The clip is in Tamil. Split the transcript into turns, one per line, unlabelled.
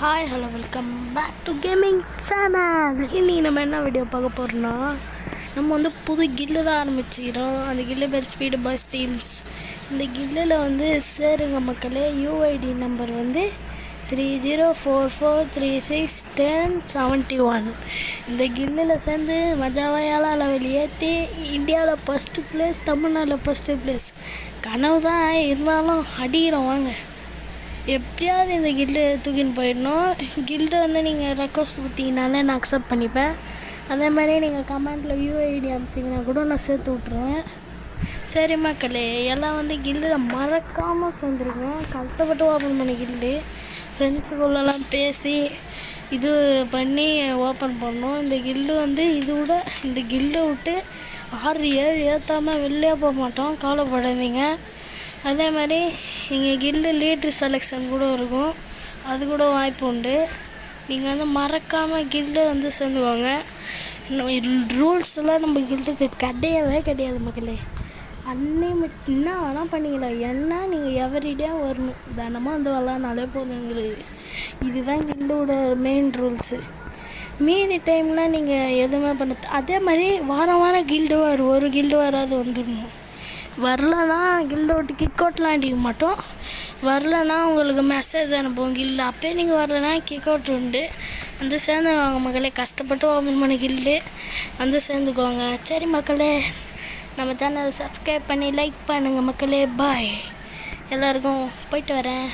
Hi hello welcome back to gaming channel. இன்றைக்கி நம்ம என்ன வீடியோ பார்க்க போகிறோன்னா, நம்ம வந்து புது கில்லு தான் ஆரம்பிச்சுக்கிறோம். அந்த கில்லு பேர் ஸ்பீடு பாய்ஸ் டீம்ஸ். இந்த கில்லில் வந்து சேருங்க மக்களே. யூஐடி நம்பர் வந்து 3044361071. இந்த கில்லில் சேர்ந்து மஜாவையால் லெவல் ஏற்றி இந்தியாவில் ஃபஸ்ட்டு ப்ளேஸ், தமிழ்நாட்டில் ஃபஸ்ட்டு ப்ளேஸ் கனவு தான். இருந்தாலும் அடிக்கிறோம் வாங்க. எப்படியாவது இந்த கில்டு தூக்கின்னு போயிடணும். கில்டை வந்து நீங்கள் ரெக்வஸ்ட் கொடுத்தீங்கனாலே நான் அக்செப்ட் பண்ணிப்பேன். அதே மாதிரி நீங்கள் கமெண்ட்டில் யூஐடி அனுப்பிச்சிங்கன்னா கூட நான் சேர்த்து விட்ருவேன். சரி மக்களே, எல்லாம் வந்து கில்டில் மறக்காமல் சேர்ந்துருங்க. கஷ்டப்பட்டு ஓப்பன் பண்ணி கில்டு ஃப்ரெண்ட்ஸுக்குள்ளெல்லாம் பேசி இது பண்ணி ஓப்பன் பண்ணோம். இந்த கில்டு வந்து இந்த கில்டை விட்டு 6-7 ஏற்றாமல் வெளிலே போக மாட்டோம், கவலைப்படாதீங்க. அதே மாதிரி இங்கே கில்டு லீட்ரு செலெக்ஷன் கூட இருக்கும், அது கூட வாய்ப்பு உண்டு. நீங்கள் வந்து மறக்காமல் கில்டு வந்து சேர்ந்துக்கோங்க. ரூல்ஸ்லாம் நம்ம கில்டுக்கு கிடையாது மக்களே. அன்லிமிட் என்ன வேணால் பண்ணிக்கலாம். ஏன்னா நீங்கள் எவரிடே வரணும், தினமும் வந்து விளாட்னாலே போதும் எங்களுக்கு. இதுதான் கில்டோட மெயின் ரூல்ஸு. மீதி டைம்லாம் நீங்கள் எதுவுமே பண்ண. அதே மாதிரி வாரம் கில்டு வரும், ஒரு கில்டு வராது வந்துடணும். வரலன்னா கில்டை விட்டு கிக் அவுட்லாம் அடிக்க மாட்டோம். வரலன்னா உங்களுக்கு மெசேஜ் அனுப்புவோம் கில்டு. அப்போயே நீங்கள் வரலன்னா கிக் அவுட் உண்டு. வந்து சேர்ந்துக்கோங்க மக்களே. கஷ்டப்பட்டு ஓப்பன் பண்ண கில்டு வந்து சேர்ந்துக்கோங்க. சரி மக்களே, நம்ம சேனலை சப்ஸ்கிரைப் பண்ணி லைக் பண்ணுங்கள் மக்களே. பாய். எல்லாருக்கும் போயிட்டு வரேன்.